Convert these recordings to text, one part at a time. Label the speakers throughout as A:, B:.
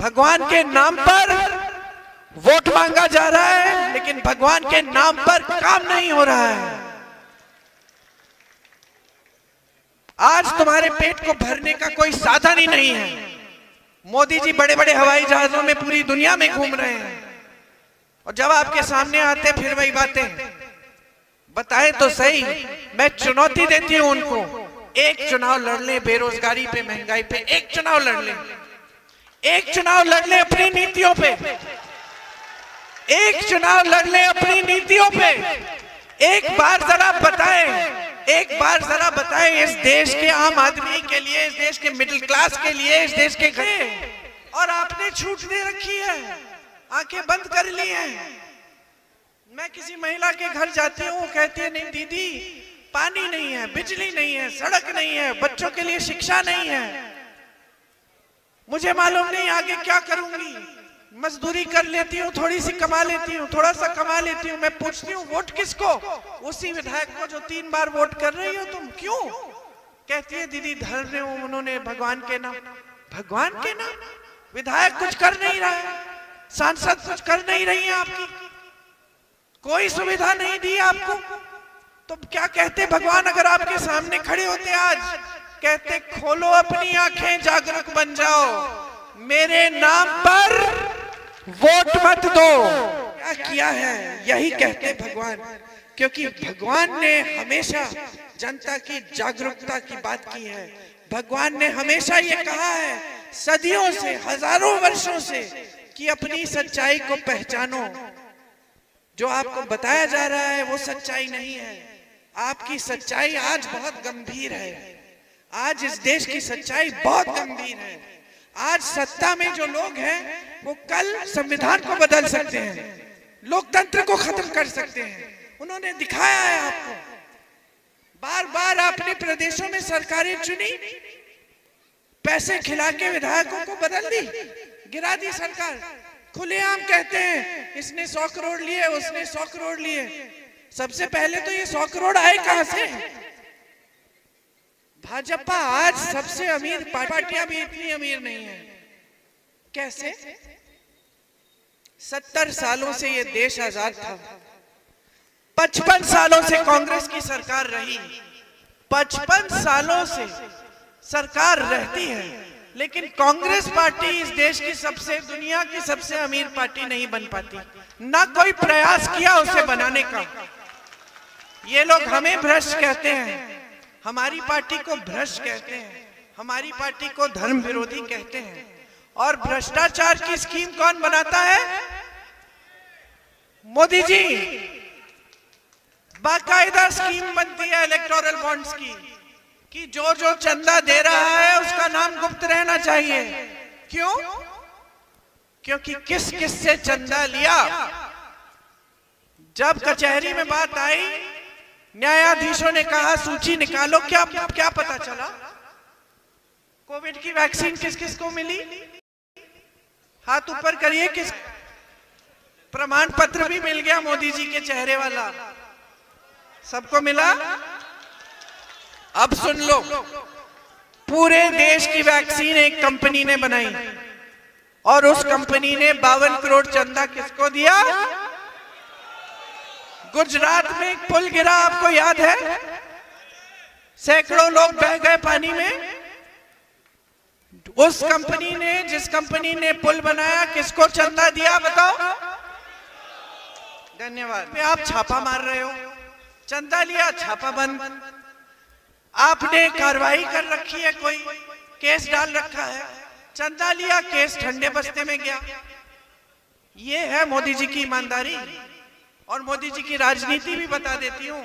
A: भगवान के नाम पर वोट मांगा जा रहा है, लेकिन भगवान के नाम पर काम नहीं हो रहा है। आज तुम्हारे पेट को भरने का कोई साधन ही नहीं है। मोदी जी बड़े बड़े हवाई जहाजों में पूरी दुनिया में घूम रहे हैं, और जब आपके सामने आते फिर वही बातें। बताएं तो सही, मैं चुनौती देती हूं उनको, एक चुनाव लड़ ले बेरोजगारी पे, महंगाई पे, एक चुनाव लड़ ले, एक चुनाव लड़ ले अपनी नीतियों पे, एक चुनाव लड़ ले अपनी नीतियों पे। एक बार जरा बताएं, एक बार जरा बताएं इस देश के आम आदमी के लिए, इस देश के मिडिल क्लास के लिए, इस देश के घर। और आपने छूट दे रखी है, आंखें बंद कर ली हैं। मैं किसी महिला के घर जाती हूँ, कहती है नहीं दीदी पानी नहीं है, बिजली नहीं है, सड़क नहीं है, बच्चों के लिए शिक्षा नहीं है, मुझे मालूम नहीं आगे क्या करूंगी। मजदूरी कर लेती हूँ, थोड़ी सी कमा लेती हूँ, थोड़ा सा कमा लेती हूँ। मैं पूछती हूँ वोट किसको? उसी विधायक को जो 3 बार वोट कर रही हो तुम। क्यों? कहती है दीदी धर रहे हो उन्होंने भगवान के नाम। भगवान के नाम? विधायक कुछ कर नहीं रहा है, सांसद कुछ कर नहीं रही है, आपकी कोई सुविधा नहीं दी आपको, तो क्या कहते भगवान अगर आपके सामने खड़े होते आज? कहते खोलो अपनी आंखें, जागरूक बन जाओ, मेरे नाम पर वोट मत दो। क्या किया है? यही कहते भगवान, क्योंकि भगवान ने हमेशा जनता की जागरूकता की बात की है। भगवान ने हमेशा ये कहा है सदियों से, हजारों वर्षों से, कि अपनी सच्चाई को पहचानो। जो आपको बताया जा रहा है वो सच्चाई नहीं है। आपकी सच्चाई आज बहुत गंभीर है। आज इस देश की सच्चाई बहुत गंभीर है। आज सत्ता में जो लोग हैं वो कल संविधान को बदल सकते हैं, लोकतंत्र को खत्म कर सकते हैं। उन्होंने दिखाया है आपको। बार बार आपने प्रदेशों में सरकारें चुनी, पैसे खिला के विधायकों को बदल दी, गिरा दी सरकार। खुलेआम कहते हैं इसने 100 करोड़ लिए, उसने 100 करोड़ लिए। सबसे पहले तो ये 100 करोड़ आए कहां से? भाजपा आज सबसे अमीर पार्टियां भी इतनी अमीर नहीं है। कैसे? 70 सालों से ये देश आजाद था, 55 सालों से कांग्रेस की सरकार रही, 55 सालों से सरकार रहती है, लेकिन कांग्रेस पार्टी इस देश की सबसे, दुनिया की सबसे अमीर पार्टी नहीं बन पाती। ना कोई प्रयास किया उसे बनाने का। ये लोग हमें भ्रष्ट कहते हैं, हमारी पार्टी को भ्रष्ट कहते हैं, हमारी पार्टी को धर्म विरोधी कहते हैं। और भ्रष्टाचार की स्कीम कौन बनाता है? मोदी जी। बाकायदा स्कीम बनती है इलेक्टोरल बॉन्ड्स की, कि जो जो चंदा दे रहा है उसका नाम गुप्त रहना चाहिए। क्यों? क्योंकि किस किस से चंदा लिया। जब कचहरी में बात आई, न्यायाधीशों ने कहा सूची निकालो। क्या पता चला? कोविड की वैक्सीन किस किस को मिली? हाथ ऊपर करिए। किस? प्रमाण पत्र भी मिल गया मोदी जी के चेहरे वाला, सबको मिला। अब सुन लो, पूरे देश की वैक्सीन एक कंपनी ने बनाई, और उस कंपनी ने 52 करोड़ चंदा किसको दिया? गुजरात में एक पुल गिरा, आपको याद है? सैकड़ों लोग बह गए पानी में। उस कंपनी ने, जिस कंपनी ने पुल बनाया, किसको चंदा दिया बताओ? धन्यवाद। आप छापा मार रहे हो, चंदा लिया, छापा बंद। आपने कार्रवाई कर रखी है, कोई केस डाल रखा है, चंदा लिया, केस ठंडे बस्ते में गया। ये है मोदी जी की ईमानदारी। और मोदी जी की राजनीति भी बता देती हूँ।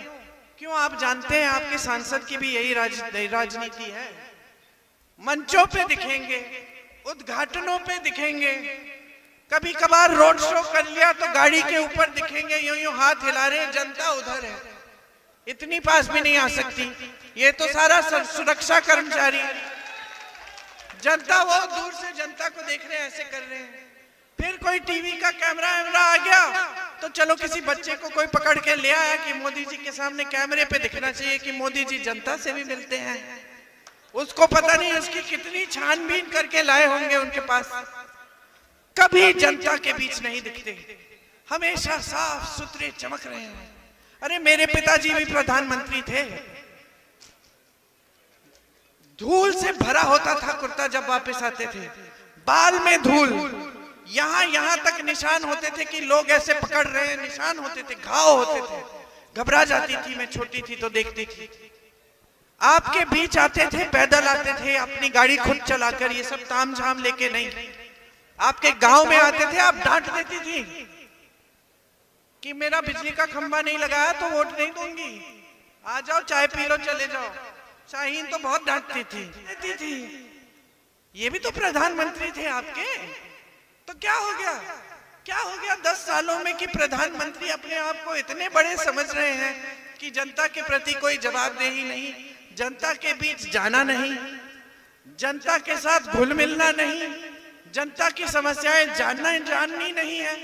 A: क्यों? आप जानते हैं आपके सांसद की भी यही राजनीति है। मंचों पे दिखेंगे, उद्घाटनों पे दिखेंगे, कभी कभार रोड शो कर लिया तो गाड़ी के ऊपर दिखेंगे, यूं यूं हाथ हिला रहे, जनता उधर है, इतनी पास भी नहीं आ सकती। ये तो सारा सुरक्षा कर्मचारी, जनता वो दूर से जनता को देख रहे हैं, ऐसे कर रहे हैं। फिर कोई टीवी का कैमरा आ गया तो चलो किसी बच्चे को कोई पकड़ के ले आया कि मोदी जी के सामने कैमरे पे दिखना चाहिए कि मोदी जी जनता से भी मिलते हैं। उसको पता नहीं उसकी कितनी छानबीन करके लाए होंगे उनके पास। कभी जनता के बीच नहीं दिखते, हमेशा साफ सुथरे चमक रहे हैं। अरे मेरे पिताजी भी प्रधानमंत्री थे, धूल से भरा होता था कुर्ता जब वापस आते थे, बाल में धूल, यहां तक निशान होते थे कि लोग ऐसे पकड़ रहे हैं, निशान होते थे, घाव होते थे, घबरा जाती थी। मैं छोटी थी तो देखती थी। आपके बीच आते थे, पैदल आते थे, अपनी गाड़ी खुद चलाकर, ये सब ताम झाम लेके नहीं। आपके गांव में आते थे, आप डांट देती थी कि मेरा बिजली का खंबा नहीं लगाया तो वोट नहीं दूंगी, आ जाओ चाय पी लो चले जाओ। शाहीन तो बहुत डांटती थी। ये भी तो प्रधानमंत्री थे आपके, तो क्या हो गया 10 सालों में कि प्रधानमंत्री अपने आप को इतने बड़े समझ रहे हैं कि जनता के प्रति कोई जवाबदेही नहीं, जनता के बीच जाना नहीं, जनता के साथ घुल मिलना नहीं, जनता की समस्याएं जाननी नहीं है।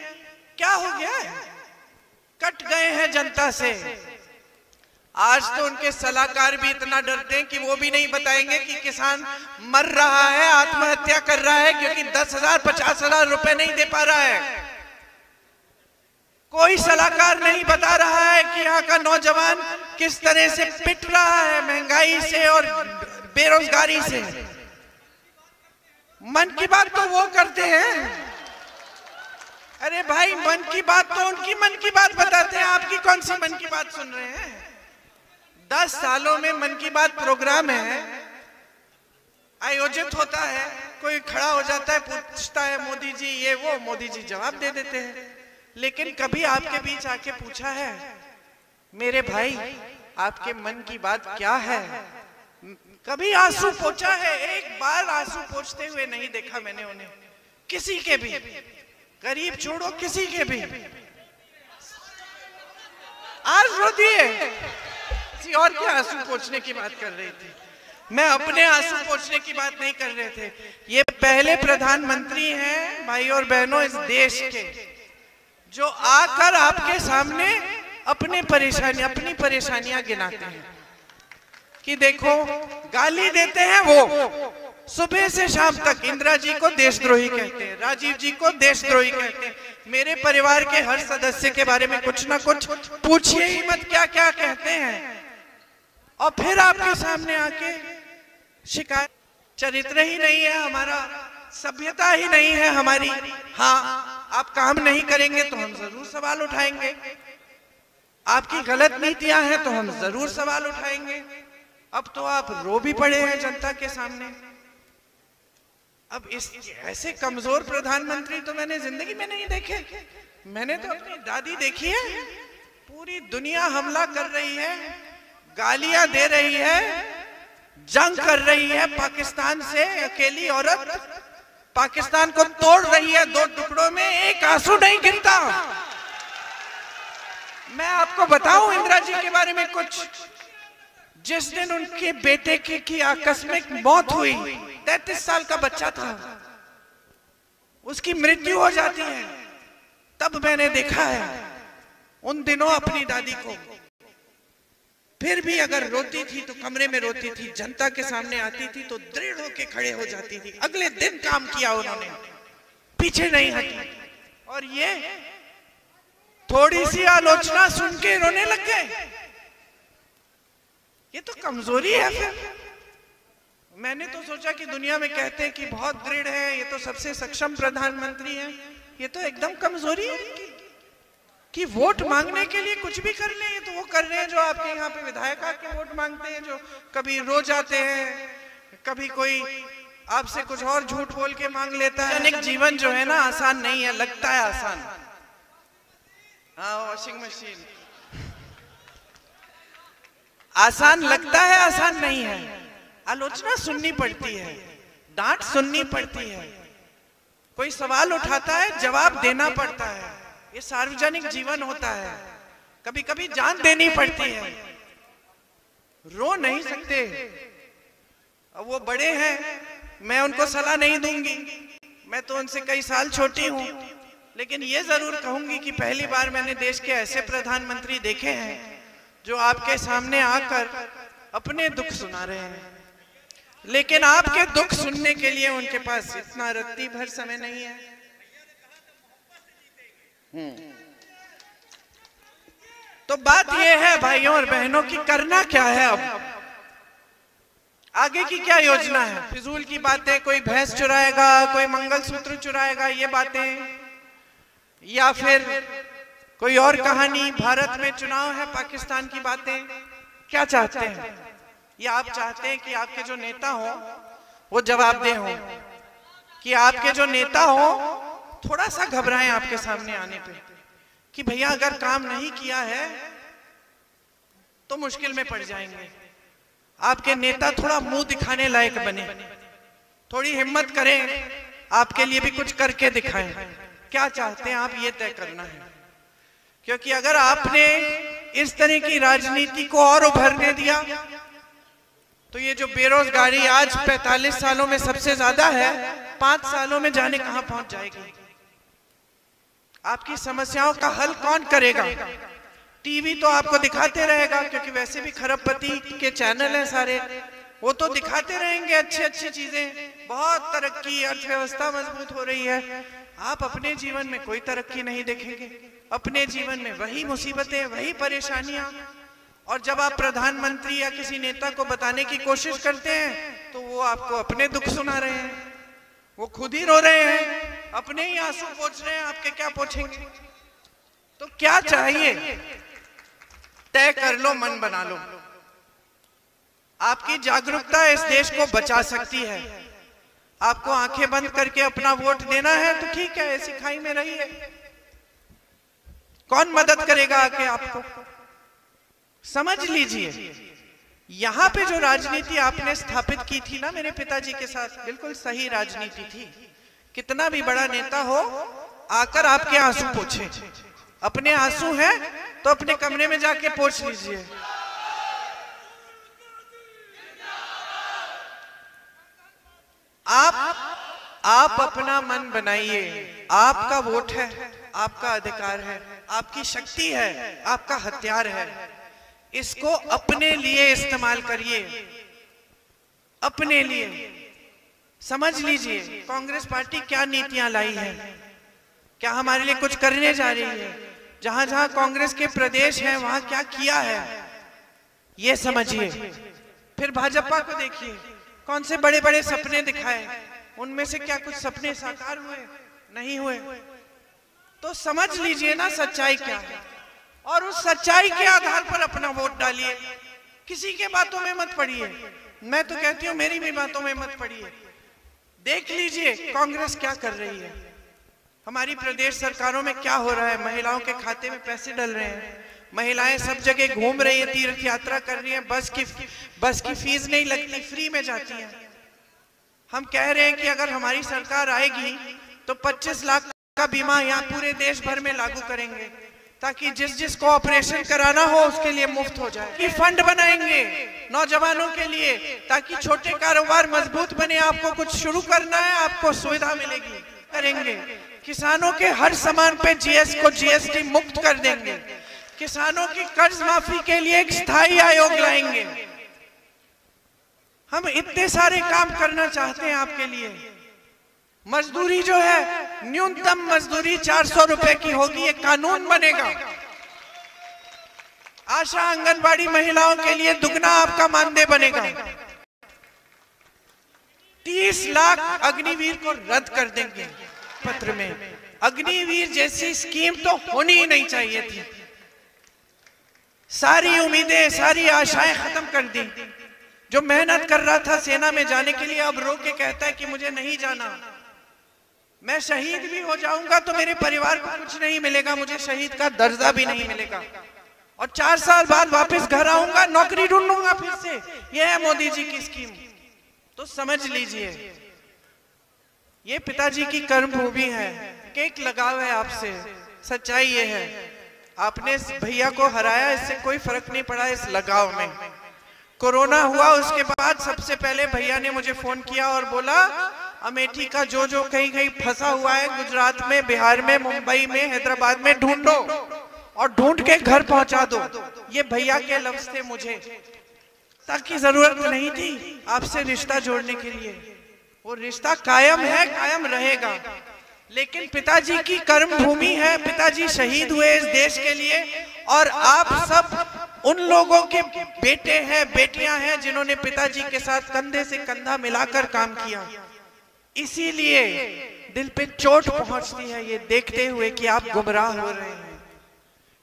A: क्या हो गया? कट गए हैं जनता से। आज तो उनके सलाहकार भी इतना डरते हैं कि वो भी नहीं बताएंगे कि किसान मर रहा है, आत्महत्या कर रहा है, क्योंकि 10,000 50,000 रुपए नहीं दे पा रहा है। कोई सलाहकार नहीं बता रहा है कि यहाँ का नौजवान किस तरह से पिट रहा है महंगाई से और बेरोजगारी से। मन की बात तो वो करते हैं। अरे भाई, मन की बात तो उनकी मन की बात बताते हैं, आपकी कौन सी मन की बात सुन रहे हैं? 10 सालों में मन की बात प्रोग्राम है, आयोजित होता है, कोई खड़ा हो जाता है, पूछता है मोदी जी ये वो, मोदी जी जवाब दे देते हैं। लेकिन कभी आपके बीच आके पूछा है मेरे भाई आपके मन की बात क्या है? कभी आंसू पोंछा है? एक बार आंसू पोंछते हुए नहीं देखा मैंने उन्हें, किसी के भी, गरीब छोड़ो किसी के भी। आज रो दिए, किसी और के आंसू पोंछने की बात कर रही थी, मैं अपने आंसू पोंछने की बात नहीं कर रहे थे। ये पहले प्रधानमंत्री हैं भाई और बहनों इस देश के, जो आकर आपके सामने अपनी परेशानियां गिनाते हैं कि देखो, गाली देते हैं वो सुबह से शाम तक। इंदिरा जी को देशद्रोही कहते हैं, राजीव जी को देशद्रोही कहते हैं, मेरे परिवार के हर सदस्य के बारे में कुछ ना कुछ पूछिए ही मत क्या क्या कहते हैं। और फिर आपके सामने आके शिकायत, चरित्र ही नहीं है हमारा, सभ्यता ही नहीं है हमारी। हाँ, आप काम नहीं करेंगे तो हम जरूर सवाल उठाएंगे, आपकी गलत नीतियां हैं तो हम जरूर सवाल उठाएंगे। अब तो आप रो भी पड़े हैं जनता के सामने। अब इस ऐसे कमजोर प्रधानमंत्री तो मैंने जिंदगी में नहीं देखे। मैंने तो अपनी दादी देखी है, पूरी दुनिया हमला कर रही है, गालियां दे रही है, जंग कर रही है पाकिस्तान से, अकेली औरत पाकिस्तान को तोड़ रही है 2 टुकड़ों में, एक आंसू नहीं गिरता। मैं आपको बताऊं इंदिरा जी के बारे में कुछ। जिस दिन उनके बेटे की आकस्मिक मौत हुई, 33 साल का बच्चा था, उसकी मृत्यु हो जाती है, तब मैंने देखा है उन दिनों अपनी दादी को। फिर भी अगर रोती थी तो कमरे में रोती थी, जनता के सामने आती थी तो दृढ़ होके खड़े हो जाती थी। अगले दिन काम किया उन्होंने, पीछे नहीं हटी। और ये थोड़ी सी आलोचना सुन के रोने लग गए, ये तो कमजोरी है। फिर मैंने तो सोचा कि दुनिया में कहते हैं कि बहुत दृढ़ है, ये तो सबसे सक्षम प्रधानमंत्री है, ये तो एकदम कमजोरी है कि वोट मांगने के लिए कुछ भी कर ले। ये तो वो कर रहे हैं जो आपके यहाँ पे विधायक आके वोट मांगते हैं, जो कभी रो जाते हैं, कभी कोई आपसे कुछ और झूठ बोल के मांग लेता है। दैनिक जीवन जो है ना आसान नहीं है, लगता है आसान। हाँ, वॉशिंग मशीन आसान लगता है, आसान नहीं है। आलोचना सुननी पड़ती है, डांट सुननी पड़ती है, कोई सवाल उठाता है जवाब देना पड़ता है, ये सार्वजनिक जीवन होता है। कभी कभी जान देनी पड़ती है, रो नहीं सकते। अब वो बड़े हैं, मैं उनको सलाह नहीं दूंगी, मैं तो उनसे कई साल छोटी हूं, लेकिन ये जरूर कहूंगी कि पहली बार मैंने देश के ऐसे प्रधानमंत्री देखे हैं जो आपके सामने आकर अपने दुख सुना रहे हैं। लेकिन आपके दुख सुनने के लिए उनके पास इतना रत्ती भर समय नहीं है। तो बात यह है भाइयों और बहनों की करना क्या है, अब आगे की क्या योजना है। फिजूल की बातें, कोई भैंस चुराएगा, कोई मंगलसूत्र चुराएगा, ये बातें, या फिर कोई और कहानी, भारत में चुनाव है, पाकिस्तान की बातें, क्या चाहते हैं? या आप चाहते हैं कि आपके जो नेता हो वो जवाबदेह हो, कि आपके जो नेता हो थोड़ा सा घबराएं आपके सामने आने पे, कि भैया अगर काम नहीं किया है तो मुश्किल में पड़ जाएंगे। आपके नेता थोड़ा मुंह दिखाने लायक बने, थोड़ी हिम्मत करें, आपके लिए भी कुछ करके दिखाएं। क्या चाहते हैं आप, ये तय करना है। क्योंकि अगर आपने इस तरह की राजनीति को और उभरने दिया तो ये जो बेरोजगारी आज 45 सालों में सबसे ज्यादा है, 5 सालों में जाने कहां पहुंच जाएगी। आपकी समस्याओं का हल कौन करेगा? टीवी तो आपको दिखाते रहेगा, क्योंकि वैसे भी खरबपति के चैनल हैं सारे, वो तो दिखाते रहेंगे अच्छी अच्छी चीजें, बहुत तरक्की, अर्थव्यवस्था मजबूत हो रही है। आप अपने जीवन में कोई तरक्की नहीं देखेंगे, अपने जीवन में वही मुसीबतें, वही परेशानियां। और जब आप प्रधानमंत्री या किसी नेता को बताने की कोशिश करते हैं तो वो आपको अपने दुख सुना रहे हैं, वो खुद ही रो रहे हैं, अपने ही आंसू पोंछ रहे हैं, आपके क्या पोंछेंगे? तो क्या चाहिए, तय कर लो, मन बना लो। आपकी जागरूकता इस देश को बचा सकती है। आपको आंखें बंद करके अपना वोट देना है तो ठीक है, ऐसी खाई में रहिए, कौन मदद करेगा आके आपको? समझ लीजिए, यहां पे जो राजनीति आपने स्थापित की थी ना मेरे पिताजी के साथ, बिल्कुल सही राजनीति थी। कितना भी बड़ा नेता हो आकर आपके आंसू पोंछे, अपने आंसू हैं तो अपने कमरे में जाके पोंछ लीजिए। आप अपना मन बनाइए, आपका वोट है, आपका अधिकार है, आपकी शक्ति है, आपका हथियार है, इसको अपने लिए इस्तेमाल करिए, अपने लिए। समझ लीजिए कांग्रेस पार्टी क्या नीतियां लाई है, क्या हमारे लिए कुछ करने जा रही है, जहां जहां कांग्रेस के प्रदेश हैं वहां क्या किया है, ये समझिए। फिर भाजपा को देखिए, कौन से बड़े बड़े सपने दिखाए, उनमें से क्या कुछ सपने साकार हुए? नहीं हुए। तो समझ लीजिए ना सच्चाई क्या है, और उस सच्चाई के आधार पर अपना वोट डालिए, किसी के बातों में मत पड़िए। मैं तो कहती हूँ मेरी भी बातों में मत पड़िए। देख लीजिए कांग्रेस क्या कर रही है, हमारी प्रदेश सरकारों में क्या हो रहा है, महिलाओं के खाते में पैसे डल रहे हैं, महिलाएं सब जगह घूम रही है, तीर्थ यात्रा कर रही है, बस की फीस नहीं लगती, फ्री में जाती है। हम कह रहे हैं कि अगर हमारी सरकार आएगी तो 25 लाख का बीमा यहाँ पूरे देश भर में लागू करेंगे, ताकि जिसको ऑपरेशन कराना हो उसके लिए मुफ्त हो जाए। कि फंड बनाएंगे नौजवानों के लिए, ताकि छोटे कारोबार मजबूत बने, आपको कुछ शुरू करना है आपको सुविधा मिलेगी, करेंगे। किसानों के हर सामान पे जीएसटी मुक्त कर देंगे, किसानों की कर्ज माफी के लिए एक स्थायी आयोग लाएंगे। हम इतने सारे काम करना चाहते हैं आपके लिए। मजदूरी जो है, न्यूनतम मजदूरी 400 रुपए की होगी, ये कानून बनेगा। आशा आंगनबाड़ी महिलाओं के लिए दुगना आपका मानदेय बनेगा। 30 लाख अग्निवीर को रद्द कर देंगे पत्र में। अग्निवीर जैसी स्कीम तो होनी ही नहीं चाहिए थी। सारी उम्मीदें, सारी आशाएं खत्म कर दी। जो मेहनत कर रहा था सेना में जाने के लिए, अब रो के कहता है कि मुझे नहीं जाना, मैं शहीद भी हो जाऊंगा तो मेरे परिवार को कुछ नहीं मिलेगा, मुझे शहीद का दर्जा भी नहीं मिलेगा, और 4 साल बाद वापस घर आऊंगा, नौकरी ढूंढूंगा फिर से। यह है मोदी जी की स्कीम। तो समझ लीजिए ये पिताजी की कर्मभूमि है, केक लगाव है आपसे। सच्चाई ये है, आपने भैया को हराया, इससे कोई फर्क नहीं पड़ा इस लगाव में। कोरोना हुआ उसके बाद सबसे पहले भैया ने मुझे फोन किया और बोला अमेठी का जो कहीं फंसा हुआ है, गुजरात में, बिहार में, मुंबई में, हैदराबाद में, ढूंढो और ढूंढ के घर पहुंचा दो। ये भैया के लफ्ज थे मुझे, ताकि जरूरत नहीं थी आपसे रिश्ता जोड़ने के लिए। वो रिश्ता कायम है, कायम रहेगा। लेकिन पिताजी की कर्म भूमि है, पिताजी शहीद हुए इस देश के लिए, और आप सब उन लोगों के बेटे हैं, बेटियां हैं जिन्होंने पिताजी के साथ कंधे से कंधा मिलाकर काम किया। इसीलिए दिल पे चोट पहुंचती है ये देखते हुए कि आप गुमराह हो रहे हैं,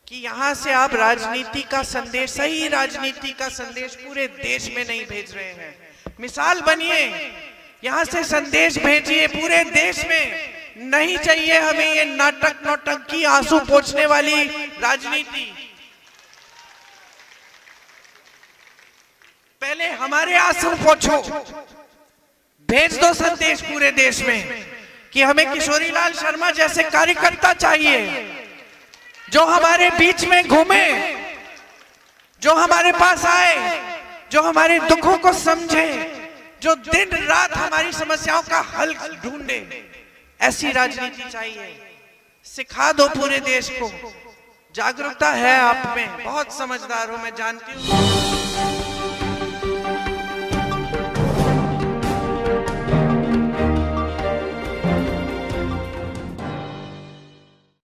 A: कि यहां से आप राजनीति का संदेश, सही राजनीति का संदेश पूरे देश में नहीं भेज रहे हैं। मिसाल बनिए, यहां से संदेश भेजिए पूरे देश में। नहीं चाहिए हमें ये नाटक नौटंकी आंसू पोंछने वाली राजनीति। पहले हमारे आंसू पोंछो, भेज दो संदेश पूरे देश में कि हमें किशोरीलाल शर्मा जैसे कार्यकर्ता चाहिए, जो हमारे बीच में घूमे, जो हमारे पास आए, जो हमारे दुखों को समझे, जो दिन रात हमारी समस्याओं का हल ढूंढे। ऐसी राजनीति चाहिए। सिखा दो पूरे देश को। जागरूकता है आप में, बहुत समझदार हो, मैं जानती हूँ।